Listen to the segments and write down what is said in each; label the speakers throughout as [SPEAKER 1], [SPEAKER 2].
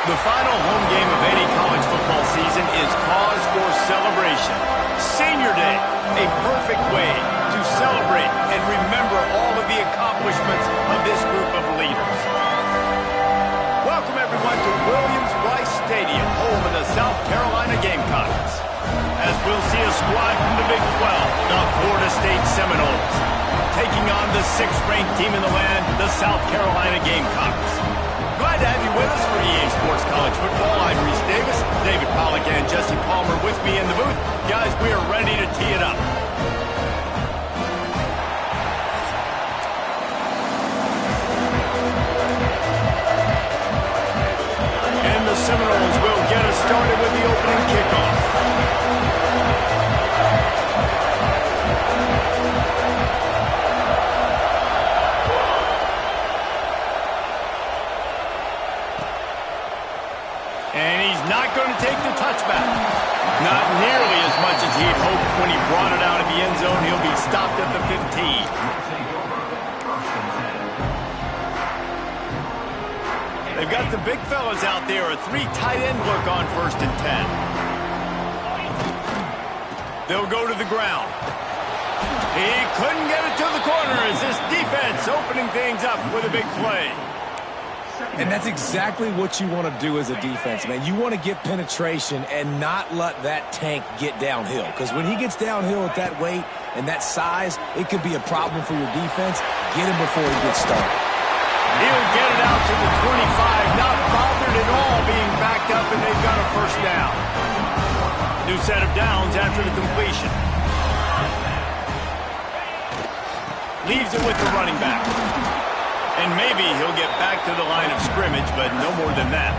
[SPEAKER 1] The final home game of any college football season is cause for celebration. Senior Day, a perfect way to celebrate and remember all of the accomplishments of this group of leaders. Welcome everyone to Williams-Brice Stadium, home of the South Carolina Gamecocks. As we'll see a squad from the Big 12, the Florida State Seminoles, taking on the 6th-ranked team in the land, the South Carolina Gamecocks. Glad to have you with us for EA Sports College Football. I'm Reese Davis, David Pollack, and Jesse Palmer with me in the booth. Guys, we are ready to tee it up. And the Seminoles will get us started with the opening kickoff. And he's not going to take the touchback. Not nearly as much as he'd hoped when he brought it out of the end zone. He'll be stopped at the 15. They've got the big fellas out there. A 3 tight end look on 1st and 10. They'll go to the ground. He couldn't get it to the corner as this defense opening things up with a big play.
[SPEAKER 2] And that's exactly what you want to do as a defense, man. You want to get penetration and not let that tank get downhill. Because when he gets downhill at that weight and that size, it could be a problem for your defense. Get him before he gets started.
[SPEAKER 1] He'll get it out to the 25, not bothered at all being backed up, and they've got a 1st down. New set of downs after the completion. Leaves it with the running back. And maybe he'll get back to the line of scrimmage, but no more than that.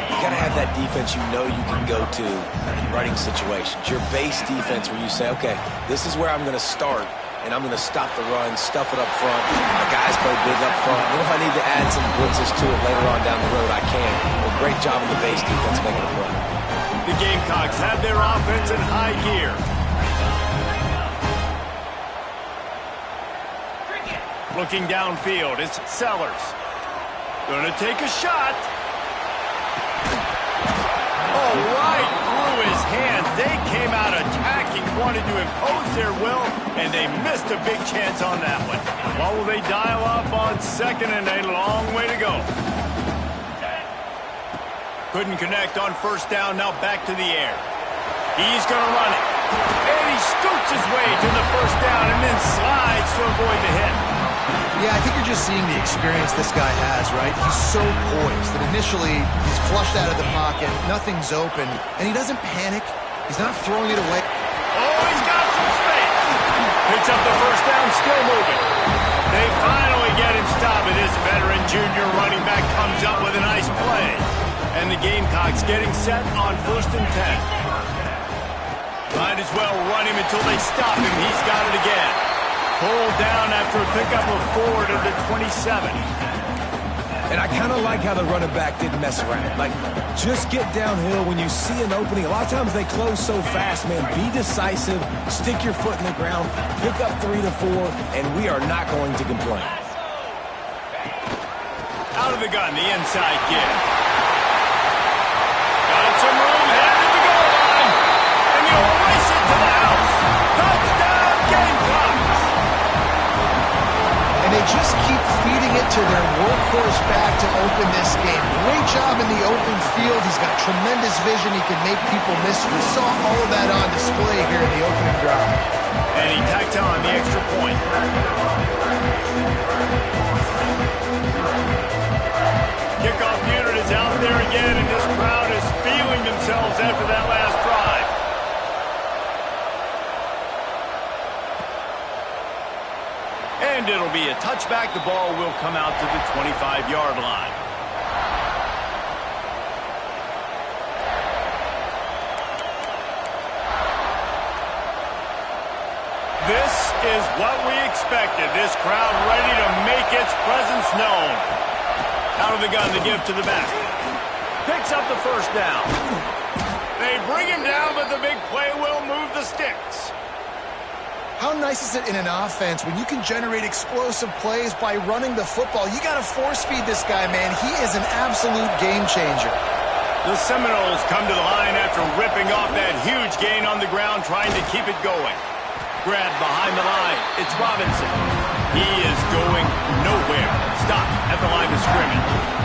[SPEAKER 2] You got to have that defense you know you can go to in running situations. Your base defense where you say, okay, this is where I'm going to start, and I'm going to stop the run, stuff it up front. My guys play big up front. And if I need to add some blitzes to it later on down the road, I can. Well, great job of the base defense making a play.
[SPEAKER 1] The Gamecocks have their offense in high gear. Looking downfield, it's Sellers. Gonna take a shot. Oh, right through his hands. They came out attacking, wanted to impose their will, and they missed a big chance on that one. What will they dial up on 2nd and a long way to go? Couldn't connect on 1st down, now back to the air. He's gonna run it. And he scoots his way to the 1st down and then slides to avoid the hit.
[SPEAKER 3] Yeah, I think you're just seeing the experience this guy has, right? He's so poised that initially he's flushed out of the pocket, nothing's open, and he doesn't panic. He's not throwing it away.
[SPEAKER 1] Oh, he's got some space. Picks up the 1st down, still moving. They finally get him stopped, and this veteran junior running back comes up with a nice play. And the Gamecocks getting set on 1st and 10. Might as well run him until they stop him. He's got it again. Pulled down after a pickup of 4 to the 27.
[SPEAKER 2] And I kind of like how the running back didn't mess around. Like, just get downhill when you see an opening. A lot of times they close so fast, man. Be decisive, stick your foot in the ground, pick up 3 to 4, and we are not going to complain.
[SPEAKER 1] Out of the gun, the inside give. Got some room, headed to the goal line. And you'll race it to the house. Touchdown, Gamecocks.
[SPEAKER 3] And they just keep feeding it to their workhorse back to open this game. Great job in the open field. He's got tremendous vision. He can make people miss. We saw all of that on display here in the opening drive.
[SPEAKER 1] And he tacked on the extra point. Kickoff unit is out there again, and this crowd is feeling themselves after that last drive. And it'll be a touchback. The ball will come out to the 25-yard line. This is what we expected. This crowd ready to make its presence known. Out of the gun, the give to the back. Picks up the 1st down. They bring him down, but the big play will move the sticks.
[SPEAKER 3] How nice is it in an offense when you can generate explosive plays by running the football? You got to force-feed this guy, man. He is an absolute game changer.
[SPEAKER 1] The Seminoles come to the line after ripping off that huge gain on the ground, trying to keep it going. Grab behind the line. It's Robinson. He is going nowhere. Stop at the line of scrimmage.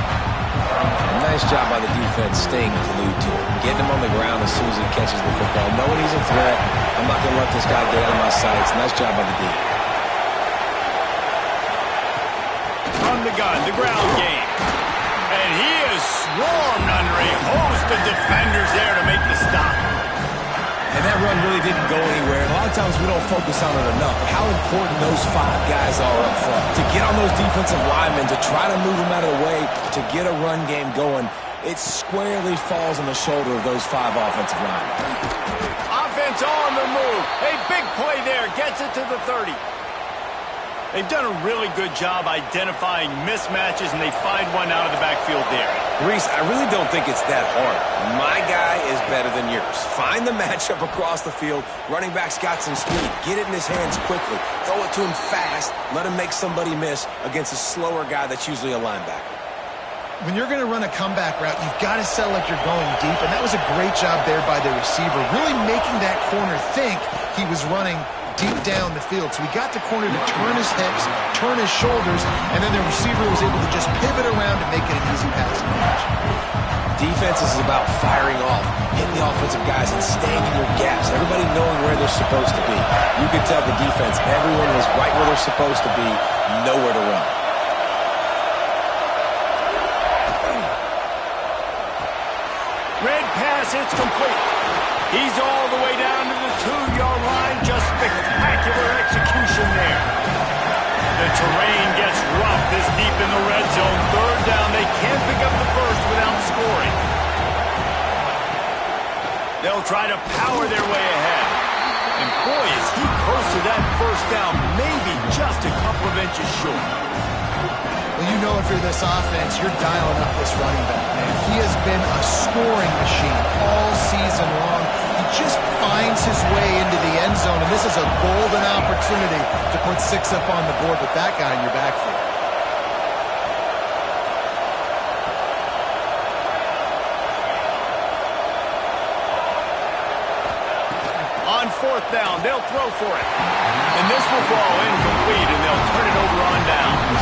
[SPEAKER 2] Nice job by the defense staying glued to him. Getting him on the ground as soon as he catches the football. Knowing he's a threat, I'm not going to let this guy get out of my sights. Nice job by the D.
[SPEAKER 1] From the gun, the ground game. And he is swarmed under a host of defenders there to make the stop.
[SPEAKER 2] And that run really didn't go anywhere. And a lot of times we don't focus on it enough. But how important those 5 guys are up front. To get on those defensive linemen, to try to move them out of the way, to get a run game going, it squarely falls on the shoulder of those 5 offensive linemen.
[SPEAKER 1] Offense on the move. A big play there. Gets it to the 30. They've done a really good job identifying mismatches, and they find one out of the backfield there.
[SPEAKER 2] Reese, I really don't think it's that hard. My guy is better than yours. Find the matchup across the field. Running back's got some speed. Get it in his hands quickly. Throw it to him fast. Let him make somebody miss against a slower guy that's usually a linebacker.
[SPEAKER 3] When you're going to run a comeback route, you've got to sell like you're going deep, and that was a great job there by the receiver, really making that corner think he was running deep down the field. So he got the corner to turn his hips, turn his shoulders, and then the receiver was able to just pivot around and make it an easy passing catch.
[SPEAKER 2] Defense is about firing off, hitting the offensive guys and staying in your gaps, everybody knowing where they're supposed to be. You could tell the defense, everyone was right where they're supposed to be, nowhere to run.
[SPEAKER 1] Red pass, it's complete. He's all the way down to the 2-yard line. Just spectacular execution there. The terrain gets rough this deep in the red zone. 3rd down. They can't pick up the first without scoring. They'll try to power their way ahead. And boy, is he close to that first down. Maybe just a couple of inches short.
[SPEAKER 3] Well, you know if you're this offense, you're dialing up this running back, man. He has been a scoring machine all season long. He just finds his way into the end zone, and this is a golden opportunity to put 6 up on the board with that guy in your backfield.
[SPEAKER 1] On 4th down, they'll throw for it. And this will fall incomplete, and they'll turn it over on downs.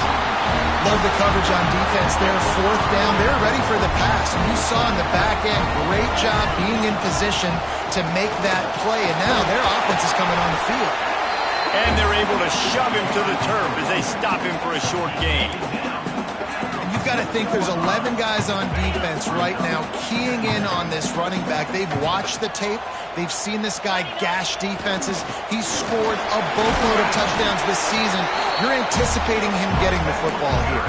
[SPEAKER 3] Love the coverage on defense there. 4th down, they're ready for the pass. And you saw in the back end, great job being in position to make that play. And now their offense is coming on the field.
[SPEAKER 1] And they're able to shove him to the turf as they stop him for a short gain.
[SPEAKER 3] And you've got to think there's 11 guys on defense right now keying in on this running back. They've watched the tape. They've seen this guy gash defenses. He's scored a boatload of touchdowns this season. You're anticipating him getting the football here.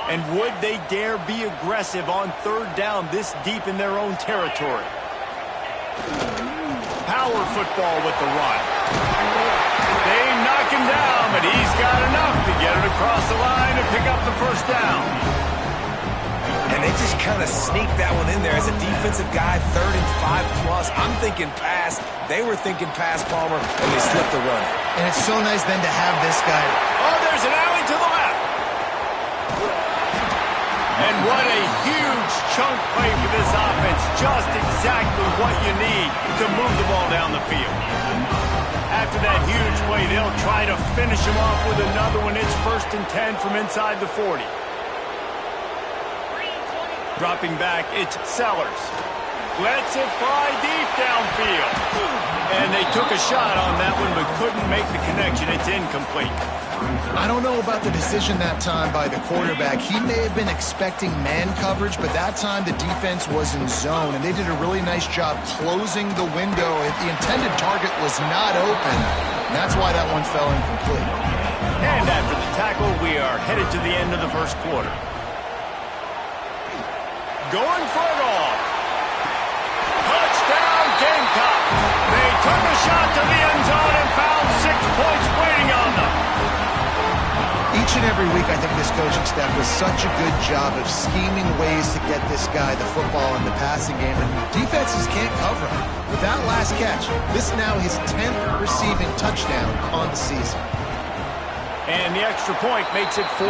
[SPEAKER 1] And would they dare be aggressive on 3rd down this deep in their own territory? Power football with the run. They knock him down, but he's got enough to get it across the line and pick up the first down.
[SPEAKER 2] And they just kind of sneaked that one in there as a defensive guy, 3rd and 5 plus. I'm thinking pass. They were thinking pass, Palmer, and they slipped the run.
[SPEAKER 3] And it's so nice then to have this guy.
[SPEAKER 1] Oh, there's an alley to the left. And what a huge chunk play for this offense. Just exactly what you need to move the ball down the field. After that huge play, they'll try to finish him off with another one. It's 1st and 10 from inside the 40. Dropping back, it's Sellers. Lets it fly deep downfield. And they took a shot on that one, but couldn't make the connection. It's incomplete.
[SPEAKER 3] I don't know about the decision that time by the quarterback. He may have been expecting man coverage, but that time the defense was in zone, and they did a really nice job closing the window. The intended target was not open, and that's why that one fell incomplete.
[SPEAKER 1] And after the tackle, we are headed to the end of the first quarter. Going for it all. Touchdown, Gamecock. They took a shot to the end zone and found 6 points waiting on them.
[SPEAKER 3] every week, I think this coaching staff does such a good job of scheming ways to get this guy the football in the passing game, and defenses can't cover him. With that last catch, this is now his 10th receiving touchdown on the season.
[SPEAKER 1] And the extra point makes it 14-0.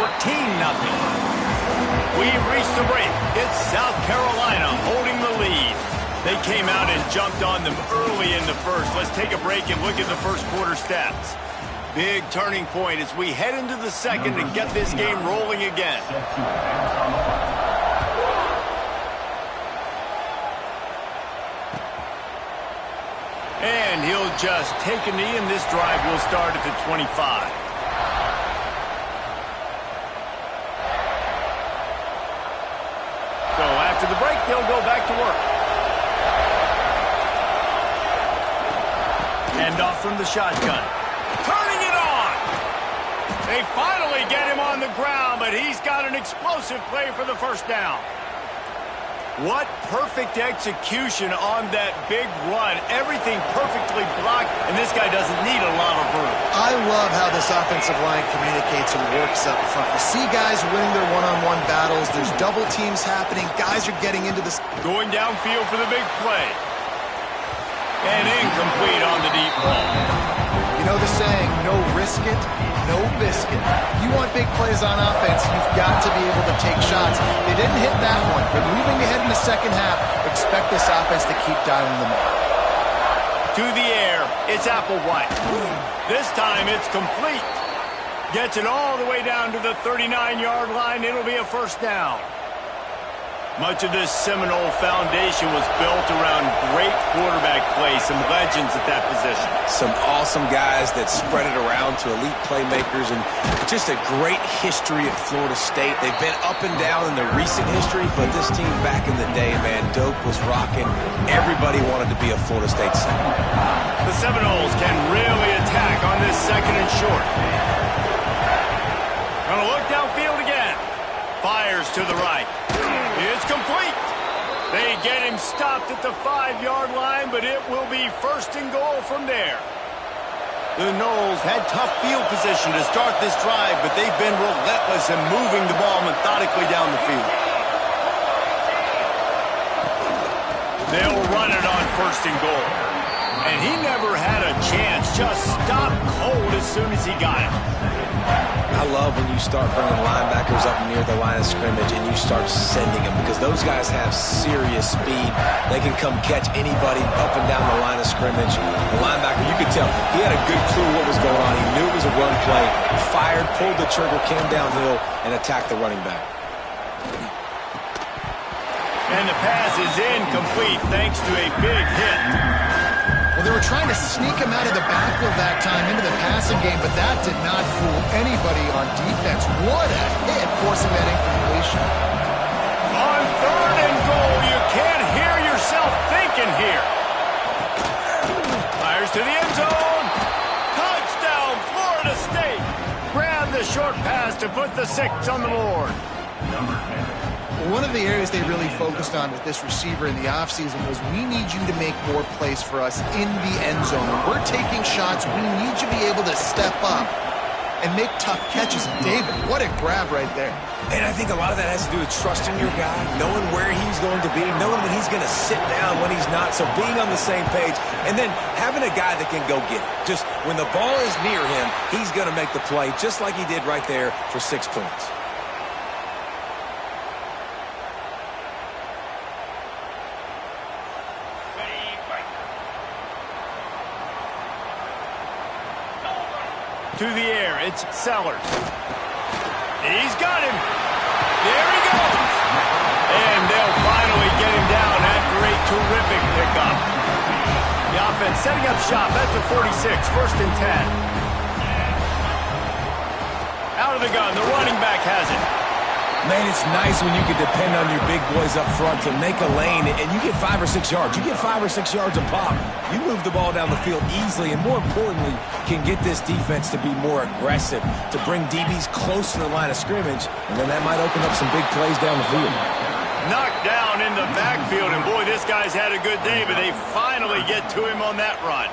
[SPEAKER 1] We've reached the break. It's South Carolina holding the lead. They came out and jumped on them early in the first. Let's take a break and look at the first quarter stats. Big turning point as we head into the second and get this game rolling again. And he'll just take a knee, and this drive will start at the 25. So after the break, they'll go back to work. Hand off from the shotgun. Turning it on! They finally get him on the ground, but he's got an explosive play for the first down. What perfect execution on that big run. Everything perfectly blocked, and this guy doesn't need a lot of room.
[SPEAKER 3] I love how this offensive line communicates and works up front. You see guys winning their one-on-one battles. There's double teams happening. Guys are getting into this.
[SPEAKER 1] Going downfield for the big play. And incomplete on the deep ball.
[SPEAKER 3] You know the saying, no risk it, no biscuit. If you want big plays on offense, you've got to be able to take shots. They didn't hit that one, but moving ahead in the second half, expect this offense to keep dialing them up.
[SPEAKER 1] To the air, it's Applewhite. This time it's complete. Gets it all the way down to the 39-yard line. It'll be a first down. Much of this Seminole foundation was built around great quarterback play, some legends at that position.
[SPEAKER 2] Some awesome guys that spread it around to elite playmakers, and just a great history at Florida State. They've been up and down in the recent history, but this team back in the day, man, Doak was rocking. Everybody wanted to be a Florida State center.
[SPEAKER 1] The Seminoles can really attack on this second and short. Gonna look downfield again. Fires to the right. It's complete. They get him stopped at the 5-yard line, but it will be first and goal from there. The Noles had tough field position to start this drive, but they've been relentless in moving the ball methodically down the field. They'll run it on first and goal. And he never had a chance. Just stopped cold as soon as he got it.
[SPEAKER 2] I love when you start bringing linebackers up near the line of scrimmage and you start sending them, because those guys have serious speed. They can come catch anybody up and down the line of scrimmage. The linebacker, you could tell, he had a good clue what was going on. He knew it was a run play, fired, pulled the trigger, came downhill, and attacked the running back.
[SPEAKER 1] And the pass is incomplete thanks to a big hit.
[SPEAKER 3] Well, they were trying to sneak him out of the backfield that time into the passing game, but that did not fool anybody on defense. What a hit, forcing that incompletion.
[SPEAKER 1] On third and goal, you can't hear yourself thinking here. Fires to the end zone. Touchdown, Florida State. Grab the short pass to put the 6 on the board.
[SPEAKER 3] One of the areas they really focused on with this receiver in the offseason was, we need you to make more plays for us in the end zone. When we're taking shots, we need you to be able to step up and make tough catches. And David, what a grab right there.
[SPEAKER 2] And I think a lot of that has to do with trusting your guy, knowing where he's going to be, knowing when he's going to sit down, when he's not, so being on the same page, and then having a guy that can go get it. Just when the ball is near him, he's going to make the play, just like he did right there for 6 points.
[SPEAKER 1] To the air, it's Sellers. He's got him. There he goes. And they'll finally get him down after a terrific pickup. The offense setting up shop at the 46, first and 10. Out of the gun, the running back has it.
[SPEAKER 2] Man, it's nice when you can depend on your big boys up front to make a lane, and you get 5 or 6 yards. You get 5 or 6 yards a pop. You move the ball down the field easily, and more importantly, can get this defense to be more aggressive, to bring DBs close to the line of scrimmage, and then that might open up some big plays down the field.
[SPEAKER 1] Knocked down in the backfield, and boy, this guy's had a good day, but they finally get to him on that run.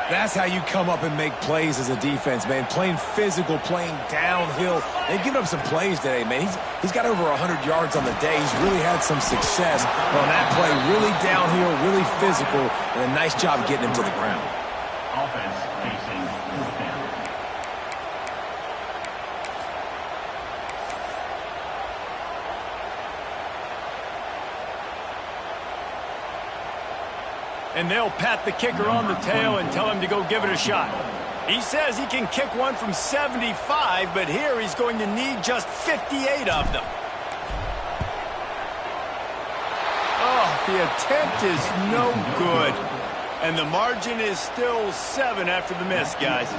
[SPEAKER 2] That's how you come up and make plays as a defense, man. Playing physical, playing downhill. They've given up some plays today, man. He's got over 100 yards on the day. He's really had some success on that play. Really downhill, really physical, and a nice job getting him to the ground.
[SPEAKER 4] Offense facing fourth down.
[SPEAKER 1] And they'll pat the kicker on the tail and tell him to go give it a shot. He says he can kick one from 75, but here he's going to need just 58 of them. Oh, the attempt is no good. And the margin is still 7 after the miss, guys.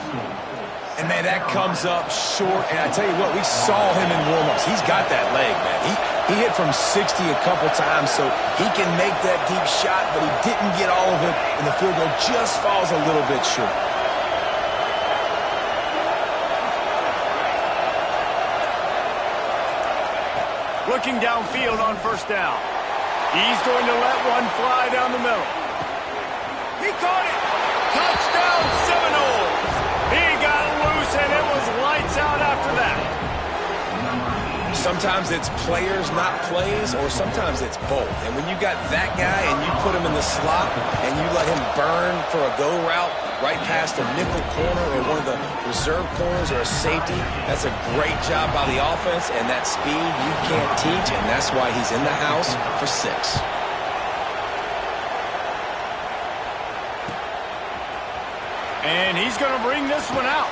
[SPEAKER 2] And, man, that comes up short. And I tell you what, we saw him in warm-ups. He's got that leg, man. He hit from 60 a couple times, so he can make that deep shot, but he didn't get all of it, and the field goal just falls a little bit short.
[SPEAKER 1] Looking downfield on first down. He's going to let one fly down the middle. He caught it! Touchdown Seminoles! He got loose, and it was lights out after that.
[SPEAKER 2] Sometimes it's players, not plays, or sometimes it's both. And when you got that guy and you put him in the slot and you let him burn for a go route right past a nickel corner or one of the reserve corners or a safety, that's a great job by the offense, and that speed you can't teach, and that's why he's in the house for 6.
[SPEAKER 1] And he's going to bring this one out.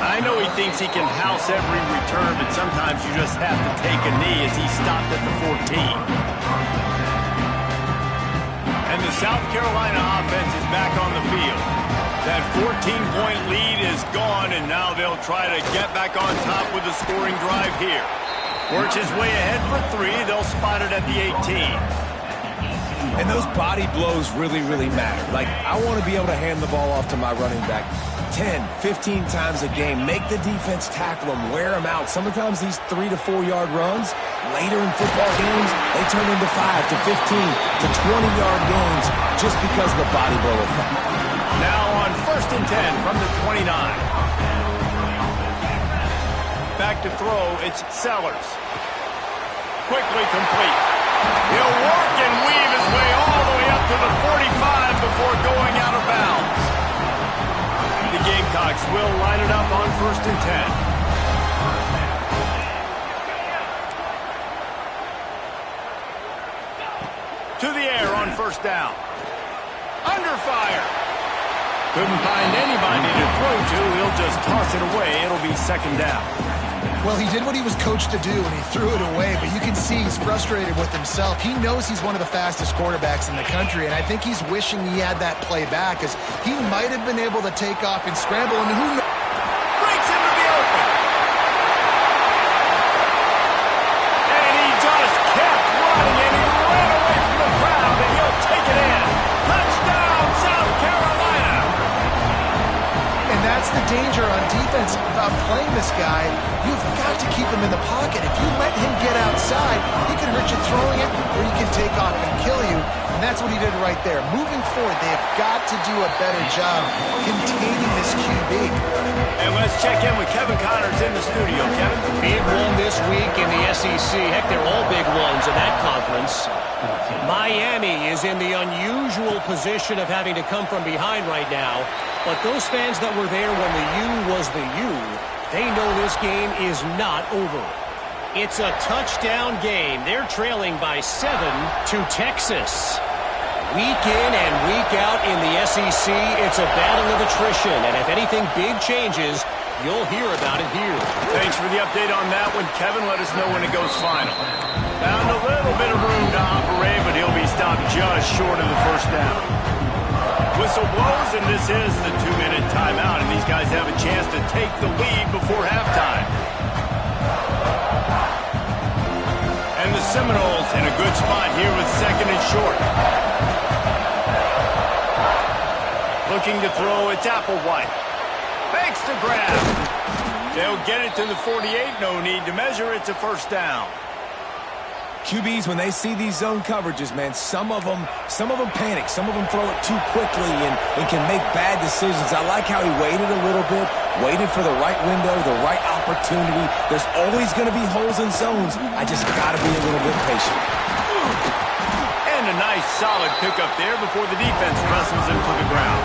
[SPEAKER 1] I know he thinks he can house every return, but sometimes you just have to take a knee as he stopped at the 14. And the South Carolina offense is back on the field. That 14-point lead is gone, and now they'll try to get back on top with a scoring drive here. Works his way ahead for 3. They'll spot it at the 18.
[SPEAKER 2] And those body blows really, really matter. Like, I want to be able to hand the ball off to my running back 10, 15 times a game. Make the defense tackle them, wear them out. Sometimes these 3 to 4 yard runs, later in football games, they turn into 5 to 15 to 20 yard gains just because of the body blow effect.
[SPEAKER 1] Now on 1st and 10 from the 29. Back to throw, it's Sellers. Quickly complete. He'll work and weave his way all the way up to the 45 before going out of bounds. The Gamecocks will line it up on 1st and 10. To the air on 1st down. Under fire. Couldn't find anybody to throw to. He'll just toss it away. It'll be 2nd down.
[SPEAKER 3] Well, he did what he was coached to do, and he threw it away, but you can see he's frustrated with himself. He knows he's one of the fastest quarterbacks in the country, and I think he's wishing he had that play back, as he might have been able to take off and scramble, and who knows?
[SPEAKER 1] Breaks into the open. And he just kept running, and he ran away from the crowd, and he'll take it in. Touchdown, South Carolina!
[SPEAKER 3] And that's the danger on defense about playing this guy. You've got to keep him in the pocket. If you let him get outside, he can hurt you throwing it, or he can take off and kill you. And that's what he did right there. Moving forward, they have got to do a better job containing this QB.
[SPEAKER 1] And let's check in with Kevin Connors in the studio. Kevin?
[SPEAKER 5] Big one this week in the SEC. Heck, they're all big ones in that conference. Miami is in the unusual position of having to come from behind right now. But those fans that were there when the U was the U, they know this game is not over. It's a touchdown game. They're trailing by 7 to Texas. Week in and week out in the SEC, it's a battle of attrition. And if anything big changes, you'll hear about it here.
[SPEAKER 1] Thanks for the update on that one, Kevin. Let us know when it goes final. Found a little bit of room to operate, but he'll be stopped just short of the 1st down. Whistle blows, and this is the 2-minute timeout, and these guys have a chance to take the lead before halftime. And the Seminoles in a good spot here with 2nd and short. Looking to throw, it's Applewhite. Fakes to grab. They'll get it to the 48, no need to measure, it's a 1st down.
[SPEAKER 2] QBs, when they see these zone coverages, man, some of them panic. Some of them throw it too quickly and can make bad decisions. I like how he waited a little bit, waited for the right window, the right opportunity. There's always going to be holes in zones. I just got to be a little bit patient.
[SPEAKER 1] And a nice, solid pickup there before the defense wrestles him to the ground.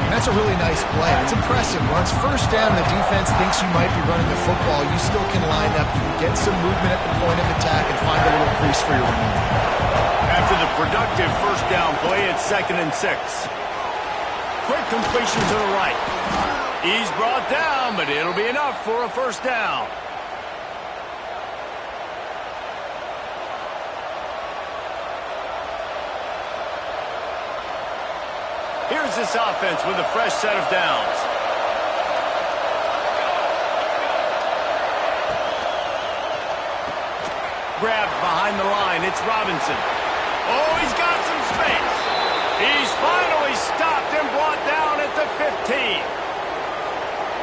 [SPEAKER 3] That's a really nice play. It's impressive. Once first down, the defense thinks you might be running the football. You still can line up. You can get some movement at the point of attack and find a little crease for your running.
[SPEAKER 1] After the productive first down play, it's 2nd and 6. Quick completion to the right. He's brought down, but it'll be enough for a first down. Here's this offense with a fresh set of downs. Grabbed behind the line, it's Robinson. Oh, he's got some space. He's finally stopped and brought down at the 15.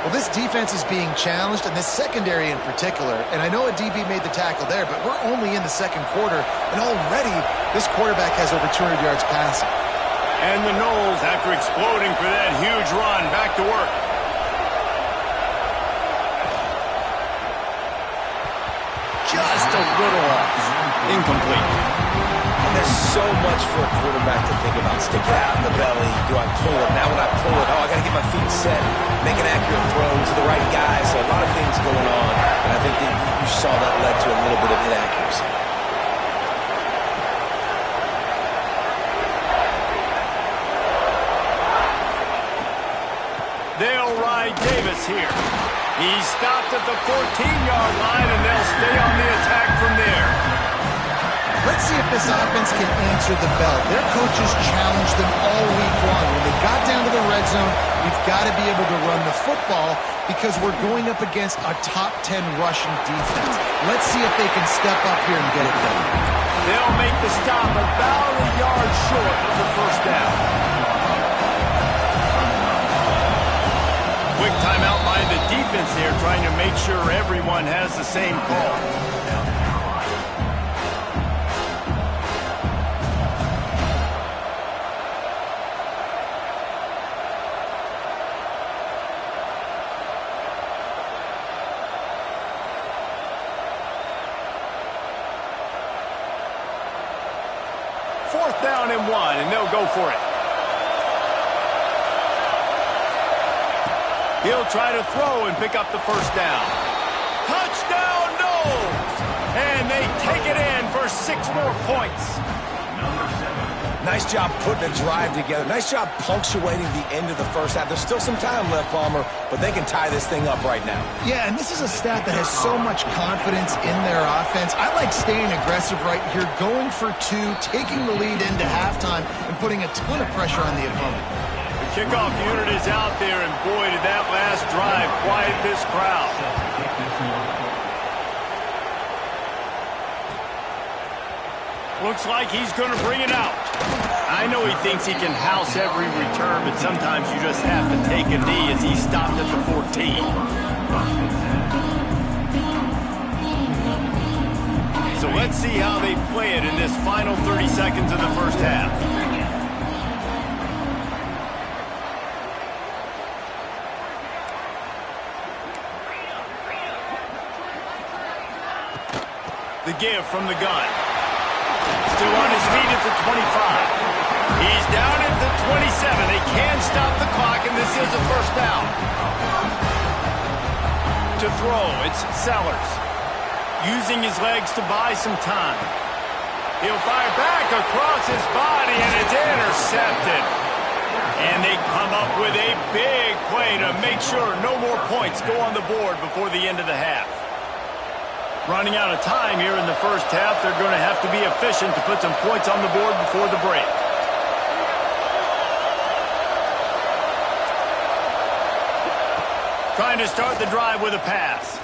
[SPEAKER 3] Well, this defense is being challenged, and this secondary in particular. And I know a DB made the tackle there, but we're only in the second quarter, and already this quarterback has over 200 yards passing.
[SPEAKER 1] And the Noles, after exploding for that huge run, back to work. Just a little off. Incomplete.
[SPEAKER 2] And there's so much for a quarterback to think about. Stick it out in the belly. Do I pull it? Now when I pull it, I got to get my feet set. Make an accurate throw to the right guy. So a lot of things going on. And I think that you saw that led to a little bit of inaccuracy.
[SPEAKER 1] They'll ride Davis here. He's stopped at the 14-yard line, and they'll stay on the attack from there.
[SPEAKER 3] Let's see if this offense can answer the bell. Their coaches challenged them all week long. When they got down to the red zone, we've got to be able to run the football because we're going up against a top 10 rushing defense. Let's see if they can step up here and get it done.
[SPEAKER 1] They'll make the stop about a yard short of the first down. Quick timeout by the defense there, trying to make sure everyone has the same call. Fourth down and 1, and they'll go for it. He'll try to throw and pick up the first down. Touchdown, Noles! And they take it in for 6 more points.
[SPEAKER 2] Nice job putting a drive together. Nice job punctuating the end of the first half. There's still some time left, Palmer, but they can tie this thing up right now.
[SPEAKER 3] Yeah, and this is a staff that has so much confidence in their offense. I like staying aggressive right here, going for 2, taking the lead into halftime, and putting a ton of pressure on the opponent.
[SPEAKER 1] The kickoff unit is out there, and boy, did that last drive quiet this crowd. Looks like he's going to bring it out. I know he thinks he can house every return, but sometimes you just have to take a knee as he stopped at the 14. So let's see how they play it in this final 30 seconds of the first half. The give from the gun. Still on his feet at the 25. He's down at the 27. They can stop the clock, and this is a first down. To throw, it's Sellers. Using his legs to buy some time. He'll fire back across his body, and it's intercepted. And they come up with a big play to make sure no more points go on the board before the end of the half. Running out of time here in the first half, they're going to have to be efficient to put some points on the board before the break. Trying to start the drive with a pass.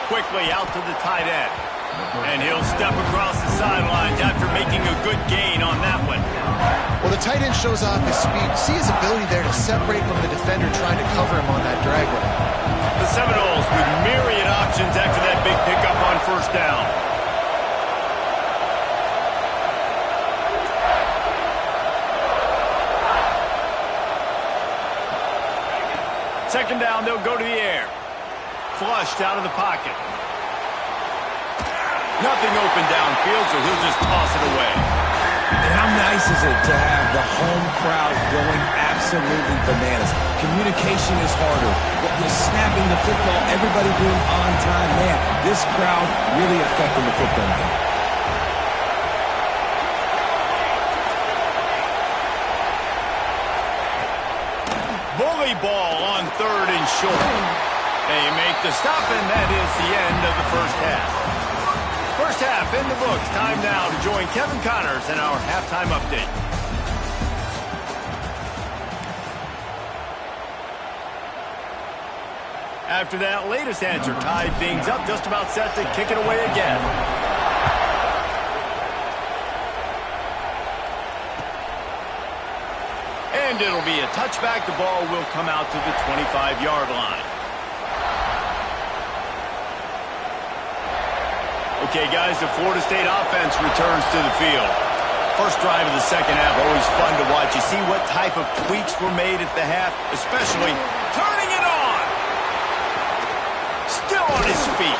[SPEAKER 1] Quickly out to the tight end. And he'll step across the sidelines after making a good gain on that one.
[SPEAKER 3] Well, the tight end shows off his speed. See his ability there to separate from the defender trying to cover him on that drag route.
[SPEAKER 1] The Seminoles with myriad options after that big pickup on first down. Second down, they'll go to the air. Flushed out of the pocket. Nothing open downfield, so he'll just toss it away.
[SPEAKER 2] And how nice is it to have the home crowd going absolutely bananas? Communication is harder. You're snapping the football, everybody being on time. Man, this crowd really affecting the football game.
[SPEAKER 1] Bully ball on third and short. They make the stop, and that is the end of the first half. First half in the books. Time now to join Kevin Connors in our halftime update. After that latest answer tied things up, just about set to kick it away again. And it'll be a touchback. The ball will come out to the 25-yard line. Okay, guys, the Florida State offense returns to the field. First drive of the second half, always fun to watch. You see what type of tweaks were made at the half, especially turning it on. Still on his feet.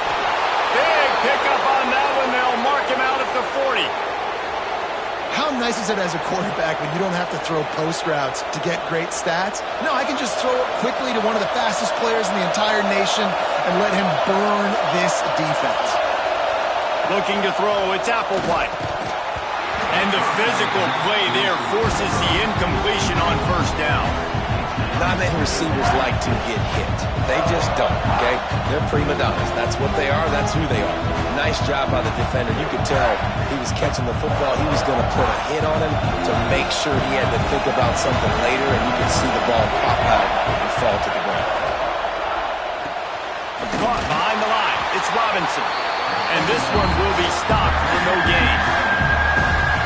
[SPEAKER 1] Big pickup on that one. They'll mark him out at the 40.
[SPEAKER 3] How nice is it as a quarterback when you don't have to throw post routes to get great stats? No, I can just throw it quickly to one of the fastest players in the entire nation and let him burn this defense.
[SPEAKER 1] Looking to throw, it's Applewhite. And the physical play there forces the incompletion on first down.
[SPEAKER 2] Not many receivers like to get hit. They just don't, okay? They're prima donnas. That's what they are. That's who they are. Nice job by the defender. You could tell he was catching the football. He was going to put a hit on him to make sure he had to think about something later, and you could see the ball pop out and fall to the ground.
[SPEAKER 1] Caught behind the line. It's Robinson. And this one will be stopped for no gain.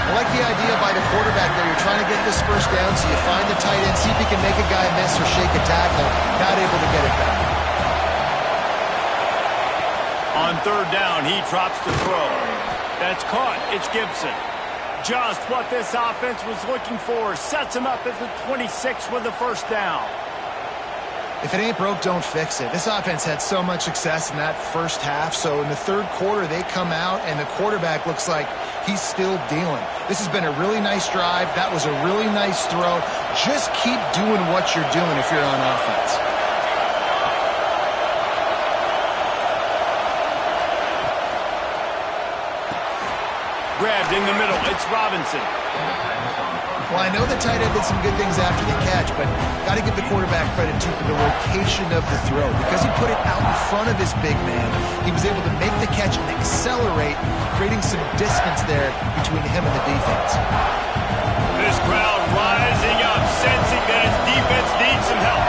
[SPEAKER 3] I like the idea by the quarterback there. You're trying to get this first down, so you find the tight end, see if he can make a guy miss or shake a tackle. Not able to get it back.
[SPEAKER 1] On third down, he drops the throw. That's caught. It's Gibson. Just what this offense was looking for. Sets him up at the 26 with the first down.
[SPEAKER 3] If it ain't broke, don't fix it. This offense had so much success in that first half, so in the third quarter, they come out, and the quarterback looks like he's still dealing. This has been a really nice drive. That was a really nice throw. Just keep doing what you're doing if you're on offense.
[SPEAKER 1] Grabbed in the middle. It's Robinson.
[SPEAKER 3] Well, I know the tight end did some good things after the catch, but got to give the quarterback credit, too, for the location of the throw. Because he put it out in front of his big man, he was able to make the catch and accelerate, creating some distance there between him and the defense.
[SPEAKER 1] This crowd rising up, sensing that his defense needs some help.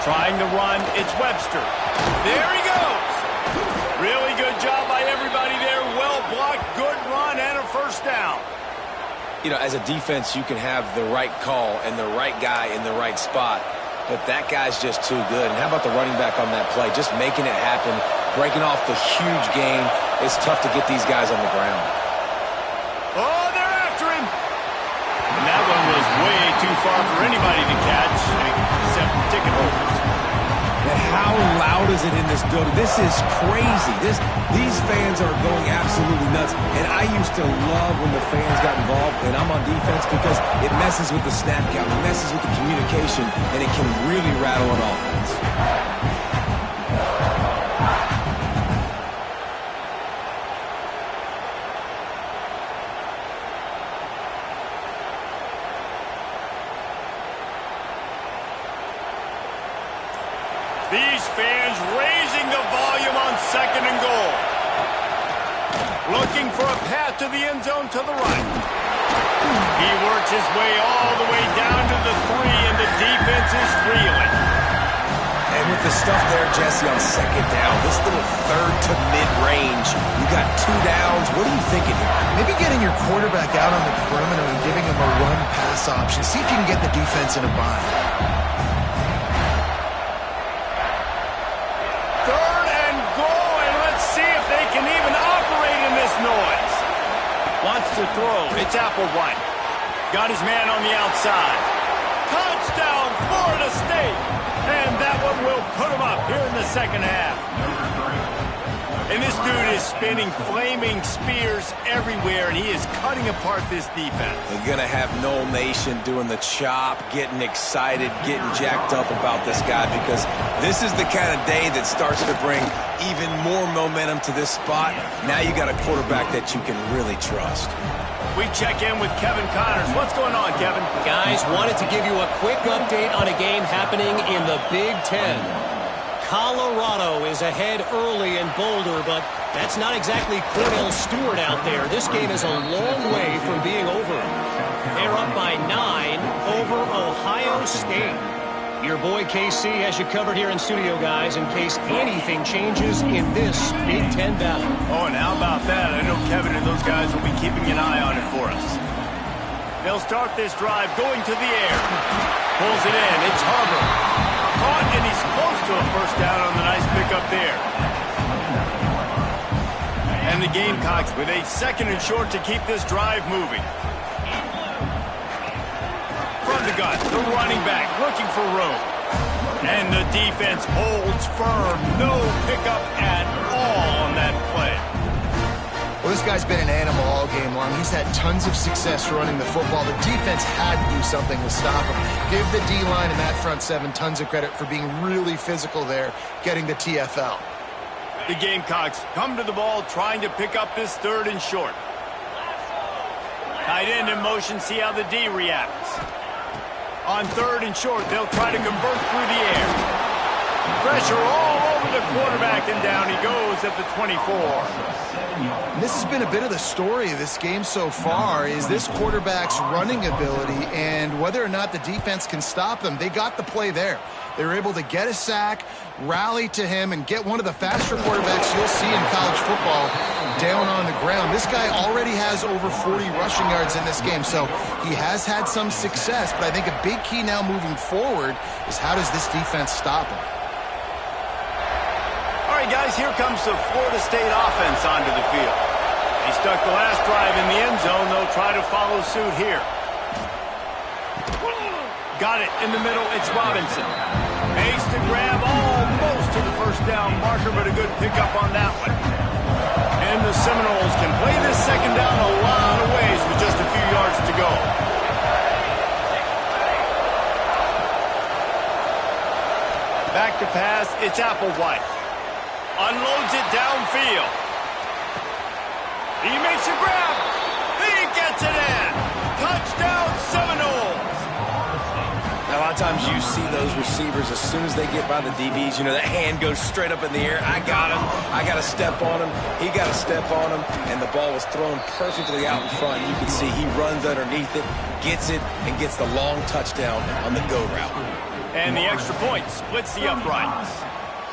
[SPEAKER 1] Trying to run, it's Webster. There he goes. Really good job by everybody there. Well blocked, good run, and a first down.
[SPEAKER 2] You know, as a defense, you can have the right call and the right guy in the right spot, but that guy's just too good. And how about the running back on that play? Just making it happen, breaking off the huge gain. It's tough to get these guys on the ground.
[SPEAKER 1] Oh, they're after him. And that one was way too far for anybody to catch, except ticket holders.
[SPEAKER 2] And how loud is it in this building? This is crazy. These fans are going absolutely nuts. And I used to love when the fans got involved, and I'm on defense because it messes with the snap count, it messes with the communication, and it can really rattle an offense.
[SPEAKER 1] These fans raising the volume on second and goal. Looking for a path to the end zone to the right. He works his way all the way down to the 3, and the defense is reeling.
[SPEAKER 2] And with the stuff there, Jesse, on second down, this little third to mid-range, you got 2 downs. What are you thinking here?
[SPEAKER 3] Maybe getting your quarterback out on the perimeter and giving him a run-pass option. See if you can get the defense in a bind.
[SPEAKER 1] Third and goal, and let's see if they can even operate in this noise. Wants to throw. It's Applewhite. Got his man on the outside. Touchdown, Florida State. And that one will put him up here in the second half. And this dude is spinning flaming spears everywhere, and he is cutting apart this defense.
[SPEAKER 2] They're going to have Noel Nation doing the chop, getting excited, getting jacked up about this guy, because this is the kind of day that starts to bring even more momentum to this spot. Now you got a quarterback that you can really trust.
[SPEAKER 1] We check in with Kevin Connors. What's going on, Kevin?
[SPEAKER 5] Guys, wanted to give you a quick update on a game happening in the Big Ten. Colorado is ahead early in Boulder, but that's not exactly Cordell Stewart out there. This game is a long way from being over. They're up by 9 over Ohio State. Your boy KC has you covered here in studio, guys, in case anything changes in this Big Ten battle.
[SPEAKER 1] Oh, and how about that? I know Kevin and those guys will be keeping an eye on it for us. They'll start this drive going to the air. Pulls it in. It's Harbor. Caught, and he's close to a first down on the nice pickup there. And the Gamecocks with a second and short to keep this drive moving. From the gun, the running back looking for room. And the defense holds firm. No pickup at all on that play.
[SPEAKER 3] Well, this guy's been an animal all game long. He's had tons of success running the football. The defense had to do something to stop him. Give the D-line and that front seven tons of credit for being really physical there, getting the TFL.
[SPEAKER 1] The Gamecocks come to the ball trying to pick up this third and short. Tight end in motion, see how the D reacts. On third and short, they'll try to convert through the air. Pressure all over the quarterback, and down he goes at the 24.
[SPEAKER 3] And this has been a bit of the story of this game so far, is this quarterback's running ability and whether or not the defense can stop them. They got the play there. They were able to get a sack, rally to him, and get one of the faster quarterbacks you'll see in college football down on the ground. This guy already has over 40 rushing yards in this game, so he has had some success, but I think a big key now moving forward is how does this defense stop him?
[SPEAKER 1] All right, guys, here comes the Florida State offense onto the field. He stuck the last drive in the end zone. They'll try to follow suit here. Got it in the middle. It's Robinson. Makes the grab almost to the first down marker, but a good pickup on that one. And the Seminoles can play this second down a lot of ways with just a few yards to go. Back to pass. It's Applewhite. Unloads it downfield. He makes a grab. He gets it in. Touchdown, Seminoles.
[SPEAKER 2] Now, a lot of times you see those receivers, as soon as they get by the DBs, you know, that hand goes straight up in the air. I got him. I got to step on him. He got to step on him. And the ball was thrown perfectly out in front. You can see he runs underneath it, gets it, and gets the long touchdown on the go route.
[SPEAKER 1] And the extra point splits the uprights.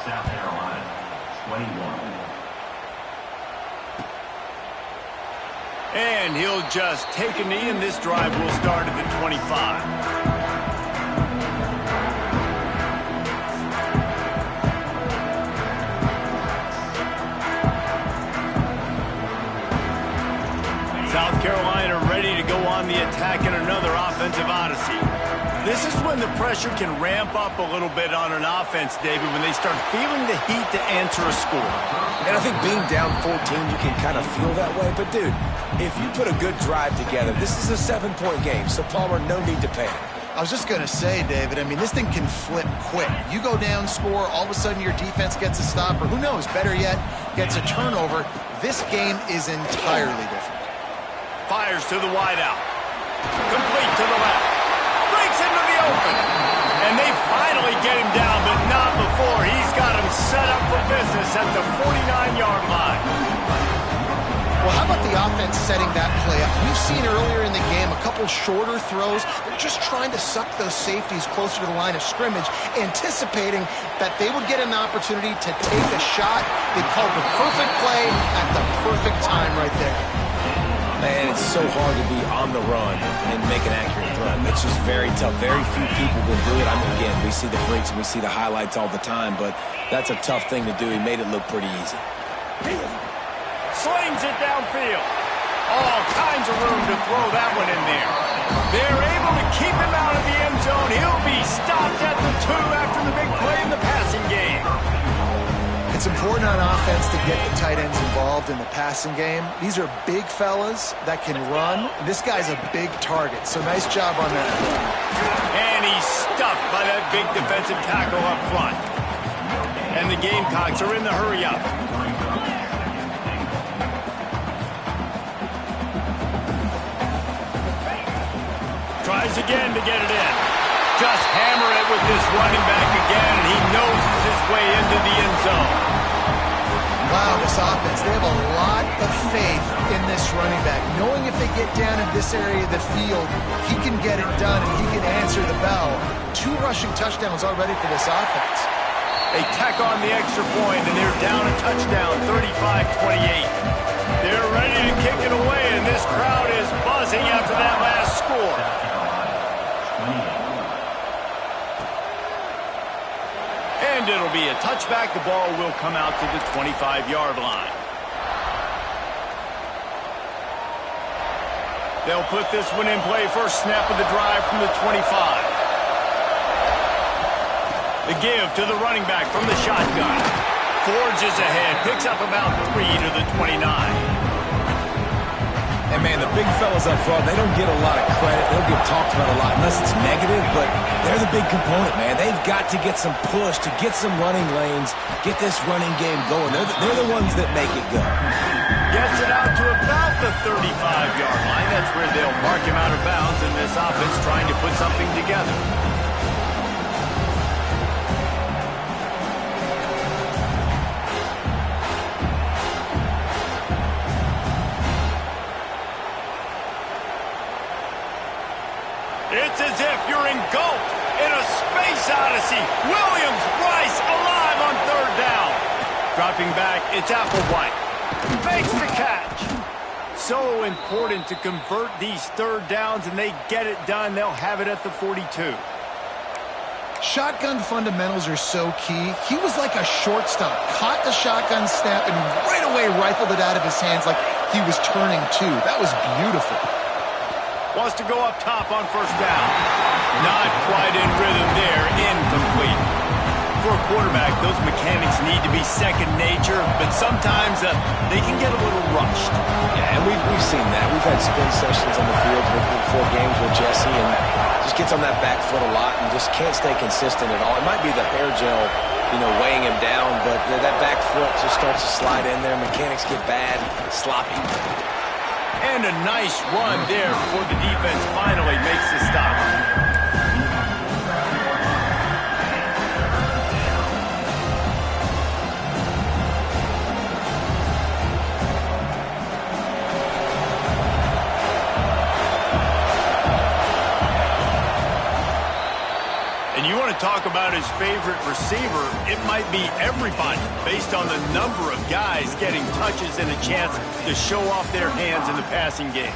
[SPEAKER 4] South Carolina, 21.
[SPEAKER 1] And he'll just take a knee, and this drive will start at the 25. South Carolina ready to go on the attack in another offensive odyssey. This is when the pressure can ramp up a little bit on an offense, David, when they start feeling the heat to answer a score.
[SPEAKER 2] And I think being down 14, you can kind of feel that way. But, dude, if you put a good drive together, this is a 7-point game. So, Palmer, no need to panic.
[SPEAKER 3] I was just going to say, David, I mean, this thing can flip quick. You go down, score, all of a sudden your defense gets a stop, or who knows, better yet, gets a turnover. This game is entirely different.
[SPEAKER 1] Fires to the wideout. Complete to the left. Breaks into the open. And they finally get him down, but not before. He's got him set up for business at the 49-yard line.
[SPEAKER 3] Well, how about the offense setting that play up? We've seen earlier in the game a couple shorter throws. They're just trying to suck those safeties closer to the line of scrimmage, anticipating that they would get an opportunity to take a shot. They called the perfect play at the perfect time right there.
[SPEAKER 2] Man, it's so hard to be on the run and make an accurate throw. It's just very tough. Very few people can do it. I mean, again, we see the freaks and we see the highlights all the time, but that's a tough thing to do. He made it look pretty easy.
[SPEAKER 1] Slings it downfield. All kinds of room to throw that one in there. They're able to keep him out of the end zone. He'll be stopped at the 2 after the big play in the passing game.
[SPEAKER 3] It's important on offense to get the tight ends involved in the passing game. These are big fellas that can run. This guy's a big target, so nice job on that.
[SPEAKER 1] And he's stuffed by that big defensive tackle up front. And the Gamecocks are in the hurry-up. Tries again to get it in. Just hammer it with this running back again, and he noses his way into the end zone.
[SPEAKER 3] Wow, this offense, they have a lot of faith in this running back. Knowing if they get down in this area of the field, he can get it done and he can answer the bell. 2 rushing touchdowns already for this offense.
[SPEAKER 1] They tack on the extra point, and they're down a touchdown, 35-28. They're ready to kick it away, and this crowd is buzzing after that last score. And it'll be a touchback. The ball will come out to the 25-yard line. They'll put this one in play. First snap of the drive from the 25. The give to the running back from the shotgun. Forges ahead. Picks up about 3 to the 29.
[SPEAKER 2] And, man, the big fellas up front, they don't get a lot of credit. They don't get talked about a lot unless it's negative, but they're the big component, man. They've got to get some push, to get some running lanes, get this running game going. They're the ones that make it go.
[SPEAKER 1] Gets it out to about the 35-yard line. That's where they'll mark him out of bounds, and this offense trying to put something together. It's as if you're engulfed in a space odyssey. Williams-Brice alive on 3rd down. Dropping back, it's Applewhite. Makes the catch. So important to convert these 3rd downs, and they get it done. They'll have it at the 42.
[SPEAKER 3] Shotgun fundamentals are so key. He was like a shortstop. Caught the shotgun snap and right away rifled it out of his hands like he was turning 2. That was beautiful.
[SPEAKER 1] Wants to go up top on 1st down. Not quite in rhythm there. Incomplete. For a quarterback, those mechanics need to be second nature, but sometimes they can get a little rushed.
[SPEAKER 2] Yeah, and we've seen that. We've had spin sessions on the field before games with Jesse, and just gets on that back foot a lot and just can't stay consistent at all. It might be the hair gel, weighing him down, but that back foot just starts to slide in there. Mechanics get bad, sloppy.
[SPEAKER 1] And a nice run there before the defense finally makes the stop. And you want to talk about his favorite receiver, it might be everybody based on the number of guys getting touches and a chance to show off their hands in the passing game.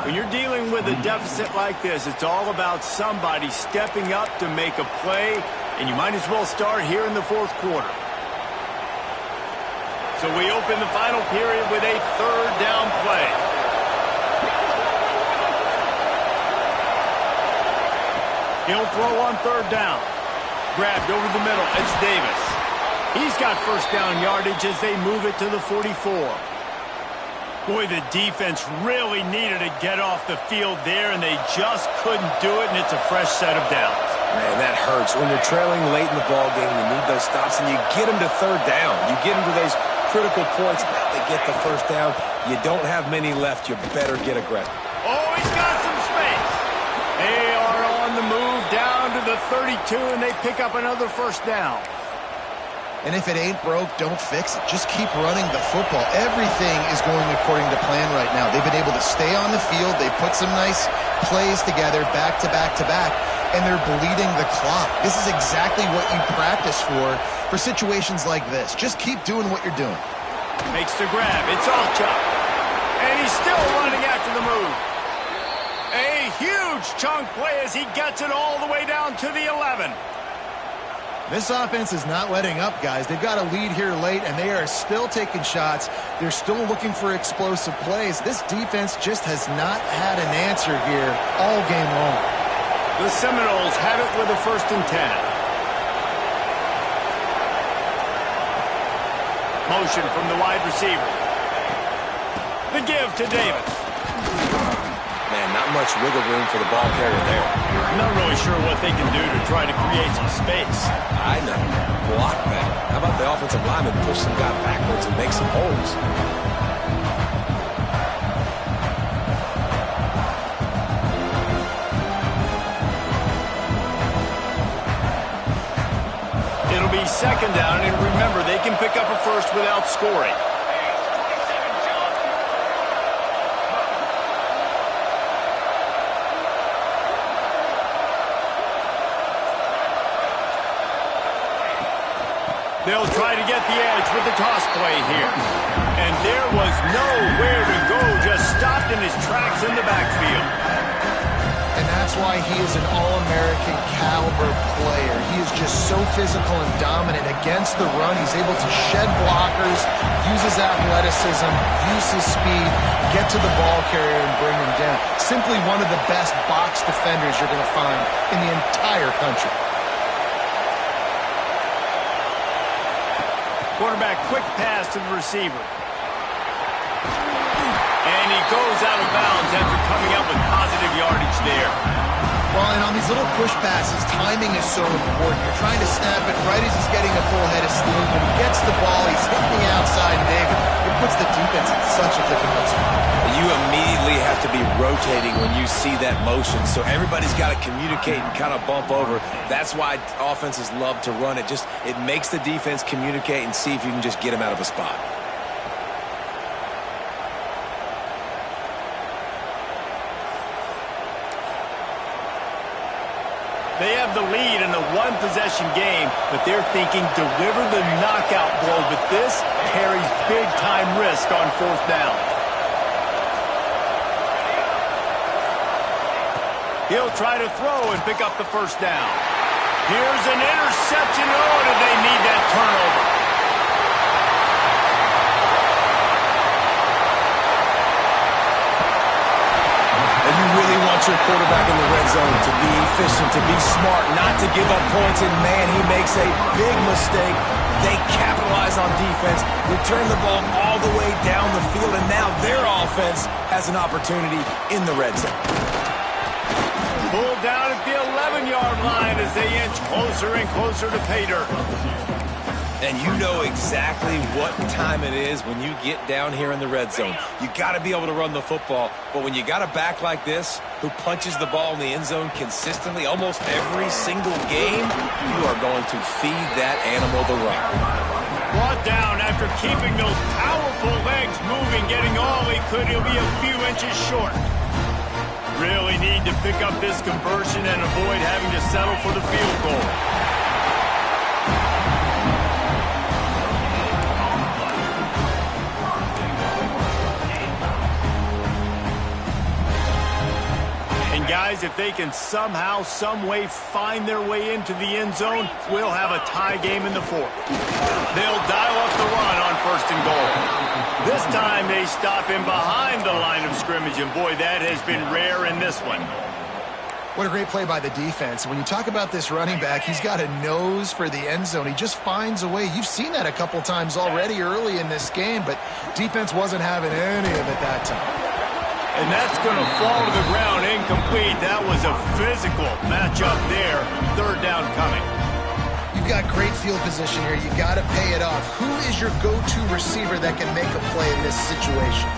[SPEAKER 1] When you're dealing with a deficit like this, it's all about somebody stepping up to make a play, and you might as well start here in the 4th quarter. So we open the final period with a 3rd down play. He'll throw on 3rd down. Grabbed over the middle. It's Davis. He's got 1st down yardage as they move it to the 44. Boy, the defense really needed to get off the field there, and they just couldn't do it, and it's a fresh set of downs.
[SPEAKER 2] Man, that hurts. When you're trailing late in the ball game, you need those stops, and you get them to 3rd down. You get them to those critical points. Now they get the 1st down. You don't have many left. You better get aggressive.
[SPEAKER 1] Oh, he's got some space. They are on the move down to the 32, and they pick up another 1st down.
[SPEAKER 3] And if it ain't broke, don't fix it. Just keep running the football. Everything is going according to plan right now. They've been able to stay on the field. They've put some nice plays together back to back to back, and they're bleeding the clock. This is exactly what you practice for situations like this. Just keep doing what you're doing.
[SPEAKER 1] Makes the grab. It's off chop. And he's still running after the move. A huge chunk play as he gets it all the way down to the 11.
[SPEAKER 3] This offense is not letting up, guys. They've got a lead here late, and they are still taking shots. They're still looking for explosive plays. This defense just has not had an answer here all game long.
[SPEAKER 1] The Seminoles have it with a 1st and 10. Motion from the wide receiver. The give to Davis.
[SPEAKER 2] Man, not much wiggle room for the ball carrier there.
[SPEAKER 1] I'm not really sure what they can do to try to create some space.
[SPEAKER 2] I know. Block that. How about the offensive lineman push some guy backwards and make some holes?
[SPEAKER 1] It'll be 2nd down, and remember, they can pick up a first without scoring. They'll try to get the edge with the toss play here. And there was nowhere to go, just stopped in his tracks in the backfield.
[SPEAKER 3] And that's why he is an All-American caliber player. He is just so physical and dominant against the run. He's able to shed blockers, use his athleticism, use his speed, get to the ball carrier and bring him down. Simply one of the best box defenders you're going to find in the entire country.
[SPEAKER 1] Quarterback quick pass to the receiver. And he goes out of bounds after coming up with positive yardage there.
[SPEAKER 3] Well, and on these little push passes, timing is so important. You're trying to snap it right as he's getting a full head of steam. When he gets the ball, he's hitting the outside big. It puts the defense in such a difficult spot.
[SPEAKER 2] You immediately have to be rotating when you see that motion, so everybody's got to communicate and kind of bump over. That's why offenses love to run it. It makes the defense communicate and see if you can just get them out of a spot.
[SPEAKER 1] They have the lead in the one-possession game, but they're thinking deliver the knockout blow, but this carries big-time risk on 4th down. He'll try to throw and pick up the 1st down. Here's an interception. Oh, did they need that turnover?
[SPEAKER 2] And you really want your quarterback in the red zone to be efficient, to be smart, not to give up points. And, man, he makes a big mistake. They capitalize on defense, return the ball all the way down the field, and now their offense has an opportunity in the red zone.
[SPEAKER 1] Pulled down at the 11-yard line as they inch closer and closer to pay dirt.
[SPEAKER 2] And you know exactly what time it is when you get down here in the red zone. You got to be able to run the football, but when you got a back like this who punches the ball in the end zone consistently almost every single game, you are going to feed that animal the run.
[SPEAKER 1] Brought down after keeping those powerful legs moving, getting all he could. He'll be a few inches short. Really need to pick up this conversion and avoid having to settle for the field goal. And guys, if they can somehow, some way find their way into the end zone, we'll have a tie game in the 4th. They'll dial up the run on 1st and goal. This time they stop him behind the line of scrimmage, and boy, that has been rare in this one.
[SPEAKER 3] What a great play by the defense. When you talk about this running back, he's got a nose for the end zone. He just finds a way. You've seen that a couple times already early in this game, but defense wasn't having any of it that time.
[SPEAKER 1] And that's going to fall to the ground incomplete. That was a physical matchup there. 3rd down coming.
[SPEAKER 3] You've got great field position here. You've got to pay it off. Who is your go-to receiver that can make a play in this situation?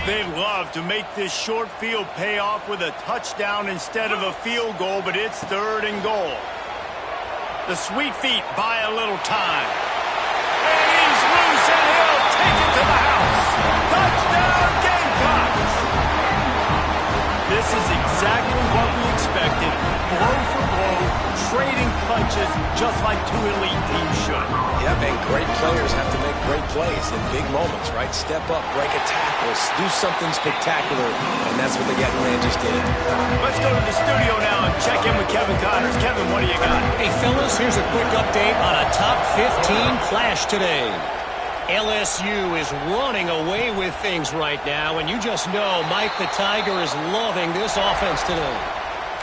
[SPEAKER 1] They'd love to make this short field pay off with a touchdown instead of a field goal, but it's 3rd and goal. The sweet feet buy a little time. And he's loose, and he'll take it to the house. Touchdown, Gamecocks! This is exactly what we expected. Blow for blow, trading punches, just like two elite teams should.
[SPEAKER 2] Yeah, man, great players have to make great plays in big moments, right? Step up, break a tackle, do something spectacular, and that's what the Gatland just did.
[SPEAKER 1] Let's go to the studio now and check in with Kevin Connors. Kevin, what do you got?
[SPEAKER 5] Hey, fellas, here's a quick update on a top 15 clash today. LSU is running away with things right now, and you just know Mike the Tiger is loving this offense today.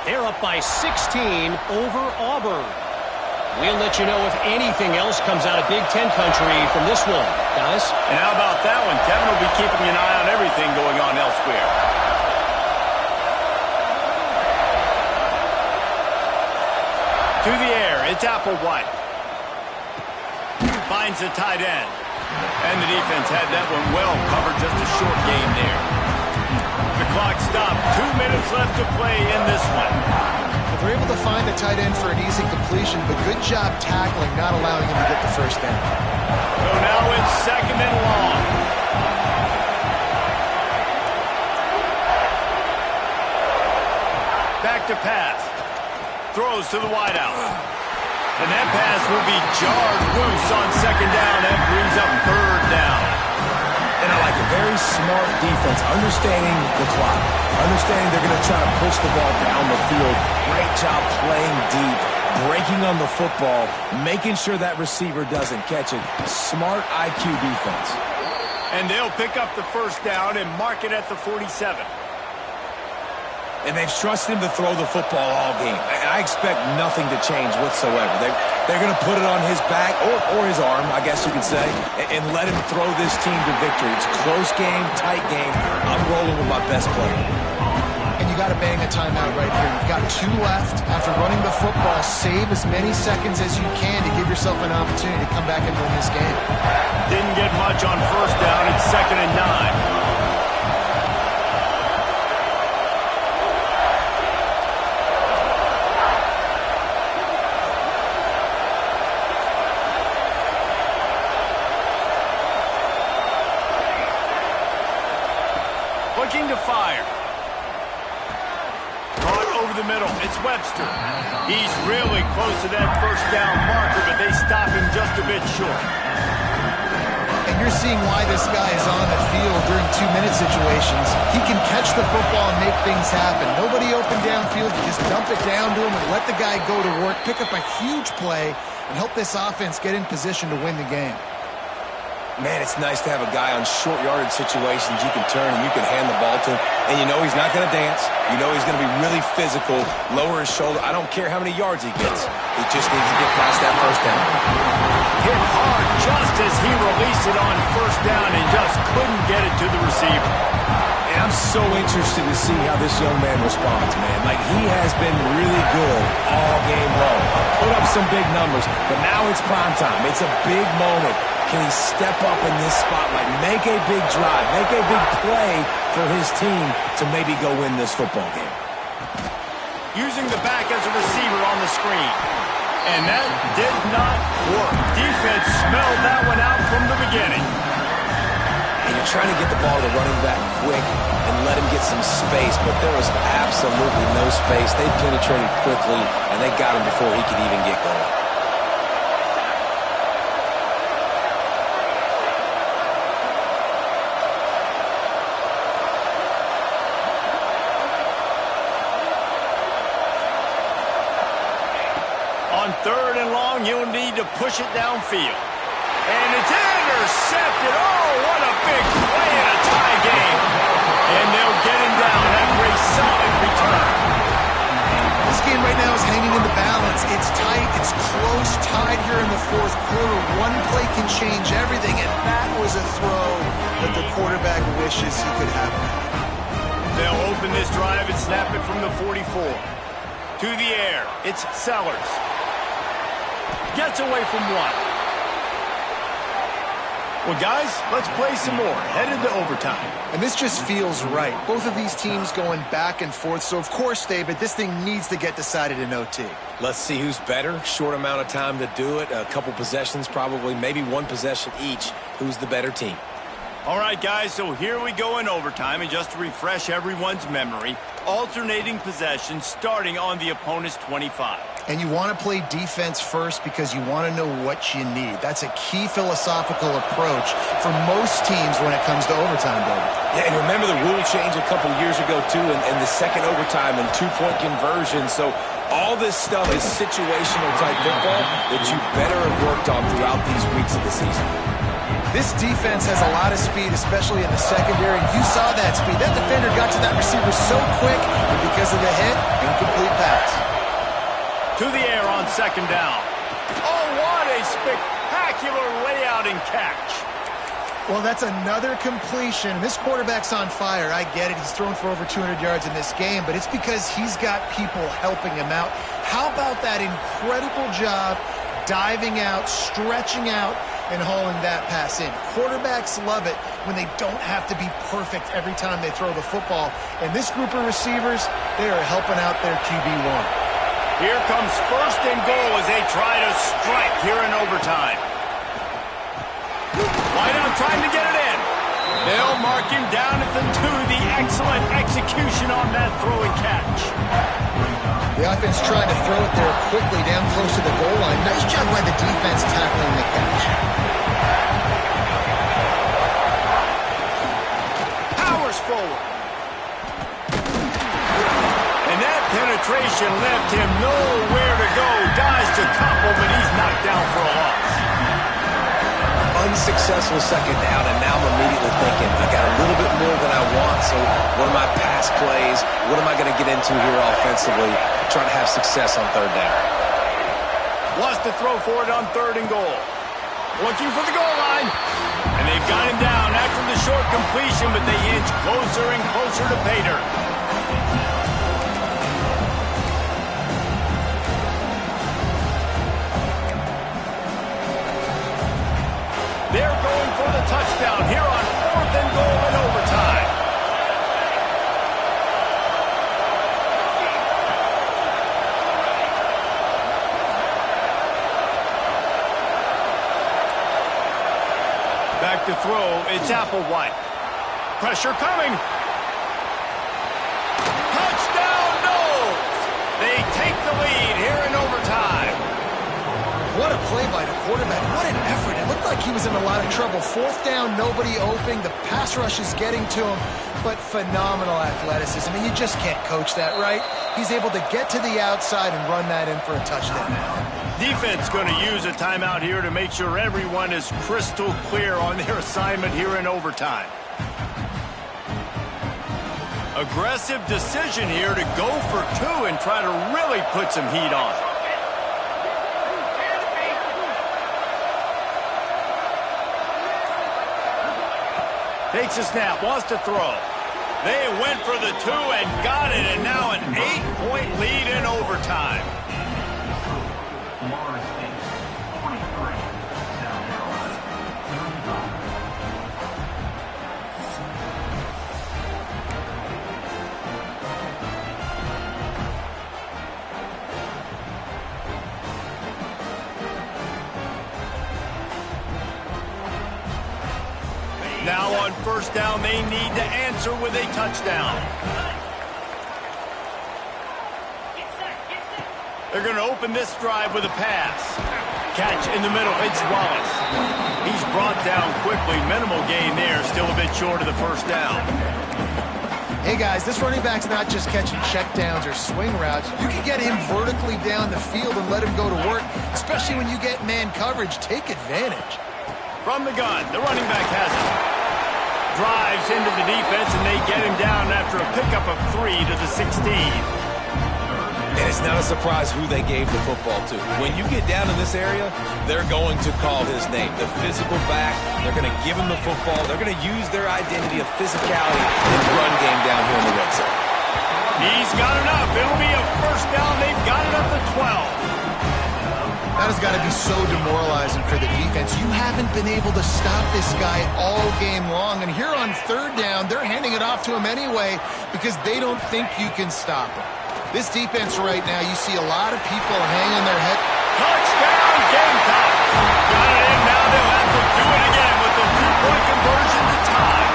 [SPEAKER 5] They're up by 16 over Auburn. We'll let you know if anything else comes out of Big Ten country from this one, guys.
[SPEAKER 1] And how about that one? Kevin will be keeping an eye on everything going on elsewhere. To the air, it's Applewhite. Finds the tight end. And the defense had that one well covered, just a short game there. The clock stopped. 2 minutes left to play in this one.
[SPEAKER 3] They're able to find the tight end for an easy completion, but good job tackling, not allowing him to get the first down.
[SPEAKER 1] So now it's 2nd and long. Back to pass. Throws to the wideout. And that pass will be jarred loose on 2nd down. That brings up 3rd down.
[SPEAKER 2] And I like a very smart defense, understanding the clock, understanding they're going to try to push the ball down the field. Great job playing deep, breaking on the football, making sure that receiver doesn't catch it. Smart IQ defense.
[SPEAKER 1] And they'll pick up the 1st down and mark it at the 47.
[SPEAKER 2] And they've trusted him to throw the football all game. I expect nothing to change whatsoever. They're going to put it on his back, or his arm, I guess you could say, and let him throw this team to victory. It's a close game, tight game. I'm rolling with my best player.
[SPEAKER 3] And you got to bang a timeout right here. You've got 2 left. After running the football, save as many seconds as you can to give yourself an opportunity to come back and win this game.
[SPEAKER 1] Didn't get much on 1st down. It's 2nd and 9. Looking to fire. Caught over the middle. It's Webster. He's really close to that 1st down marker, but they stop him just a bit short.
[SPEAKER 3] And you're seeing why this guy is on the field during 2-minute situations. He can catch the football and make things happen. Nobody open downfield. You just dump it down to him and let the guy go to work, pick up a huge play, and help this offense get in position to win the game.
[SPEAKER 2] Man, it's nice to have a guy on short yardage situations you can turn and you can hand the ball to him. And you know he's not going to dance. You know he's going to be really physical, lower his shoulder. I don't care how many yards he gets. He just needs to get past that 1st down.
[SPEAKER 1] Hit hard just as he released it on 1st down and just couldn't get it to the receiver.
[SPEAKER 2] And I'm so interested to see how this young man responds, man. Like, he has been really good all game long. Put up some big numbers, but now it's prime time. It's a big moment. Can he step up in this spotlight, make a big drive, make a big play for his team to maybe go win this football game?
[SPEAKER 1] Using the back as a receiver on the screen. And that did not work. Defense smelled that one out from the beginning.
[SPEAKER 2] And you're trying to get the ball to the running back quick and let him get some space, but there was absolutely no space. They penetrated quickly, and they got him before he could even get going.
[SPEAKER 1] On 3rd and long, you'll need to push it downfield. And it's intercepted. Oh, what a big play in a tie game. And they'll get him down after a solid return.
[SPEAKER 3] This game right now is hanging in the balance. It's tight. It's close. Tied here in the 4th quarter. One play can change everything, and that was a throw that the quarterback wishes he could have.
[SPEAKER 1] They'll open this drive and snap it from the 44. To the air, it's Sellers. Gets away from one. Well, guys, let's play some more. Headed to overtime.
[SPEAKER 3] And this just feels right. Both of these teams going back and forth. So, of course, David, this thing needs to get decided in OT.
[SPEAKER 2] Let's see who's better. Short amount of time to do it. A couple possessions probably, maybe one possession each. Who's the better team?
[SPEAKER 1] All right, guys, so here we go in overtime. And just to refresh everyone's memory, alternating possessions starting on the opponent's 25.
[SPEAKER 3] And you want to play defense first because you want to know what you need. That's a key philosophical approach for most teams when it comes to overtime, David.
[SPEAKER 2] Yeah, and remember the rule change a couple years ago, too, and the second overtime and two-point conversion. So all this stuff is situational-type football that you better have worked on throughout these weeks of the season.
[SPEAKER 3] This defense has a lot of speed, especially in the secondary, and you saw that speed. That defender got to that receiver so quick, and because of the hit, incomplete pass.
[SPEAKER 1] To the air on second down. Oh, what a spectacular layout and catch.
[SPEAKER 3] Well, that's another completion. This quarterback's on fire. I get it. He's thrown for over 200 yards in this game, but it's because he's got people helping him out. How about that incredible job diving out, stretching out, and hauling that pass in? Quarterbacks love it when they don't have to be perfect every time they throw the football. And this group of receivers, they are helping out their QB1.
[SPEAKER 1] Here comes first and goal as they try to strike here in overtime. Wideout trying to get it in. They'll mark him down at the 2. The excellent execution on that throw and catch.
[SPEAKER 3] The offense trying to throw it there quickly down close to the goal line. Nice job by the defense tackling the catch.
[SPEAKER 1] Powers forward. And that penetration left him nowhere to go. Dives to Koppel, but he's knocked down for a loss.
[SPEAKER 2] Unsuccessful second down, and now I'm immediately thinking, I got a little bit more than I want, so what are my pass plays? What am I going to get into here offensively? Trying to have success on third down.
[SPEAKER 1] Wants to throw for it on third and goal. Looking for the goal line. And they've got him down after the short completion, but they inch closer and closer to pay dirt. They're going for the touchdown here on fourth and goal in overtime. Back to throw, it's Applewhite. Pressure coming. Touchdown, Knowles! They take the lead here in overtime.
[SPEAKER 3] What a play by the quarterback. What an effort. It looked like he was in a lot of trouble. Fourth down, nobody open. The pass rush is getting to him, but phenomenal athleticism. And you just can't coach that, right? He's able to get to the outside and run that in for a touchdown.
[SPEAKER 1] Defense going to use a timeout here to make sure everyone is crystal clear on their assignment here in overtime. Aggressive decision here to go for 2 and try to really put some heat on. Takes a snap, wants to throw. They went for the 2 and got it, and now an 8-point lead in overtime.
[SPEAKER 4] Florida State, 43. South Carolina, 35.
[SPEAKER 1] Now on first down, they need to answer with a touchdown. They're going to open this drive with a pass. Catch in the middle, it's Wallace. He's brought down quickly. Minimal gain there, still a bit short of the first down.
[SPEAKER 3] Hey, guys, this running back's not just catching checkdowns or swing routes. You can get him vertically down the field and let him go to work, especially when you get man coverage. Take advantage.
[SPEAKER 1] From the gun, the running back has it. Drives into the defense, and they get him down after a pickup of 3 to the 16.
[SPEAKER 2] And it's not a surprise who they gave the football to. When you get down in this area, they're going to call his name. The physical back, they're going to give him the football. They're going to use their identity of physicality in the run game down here in the red zone.
[SPEAKER 1] He's got enough. It'll be a first down. They've got it up to 12.
[SPEAKER 3] That has got to be so demoralizing for the defense. You haven't been able to stop this guy all game long. And here on third down, they're handing it off to him anyway because they don't think you can stop him. This defense right now, you see a lot of people hanging their head.
[SPEAKER 1] Touchdown, Gamecocks! Got it in now. They'll have to do it again with the two-point conversion to tie.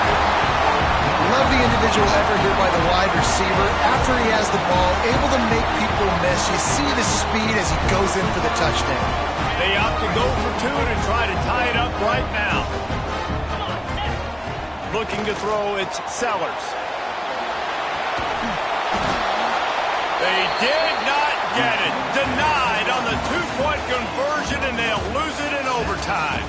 [SPEAKER 3] Love the individual effort here by the wide receiver. After he has the ball, able to make people miss. You see the speed as he goes in for the touchdown.
[SPEAKER 1] They opt to go for two to try to tie it up right now. Looking to throw, it's Sellers. They did not get it. Denied on the two-point conversion, and they'll lose it in overtime.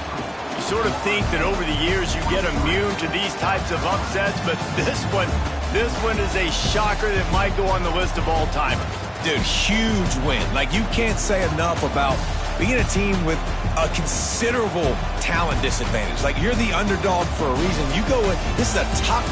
[SPEAKER 1] You sort of think that over the years you get immune to these types of upsets, but this one is a shocker that might go on the list of all-timers.
[SPEAKER 2] Dude, huge win. Like, you can't say enough about being a team with a considerable talent disadvantage. Like, you're the underdog for a reason. You go with, this is a top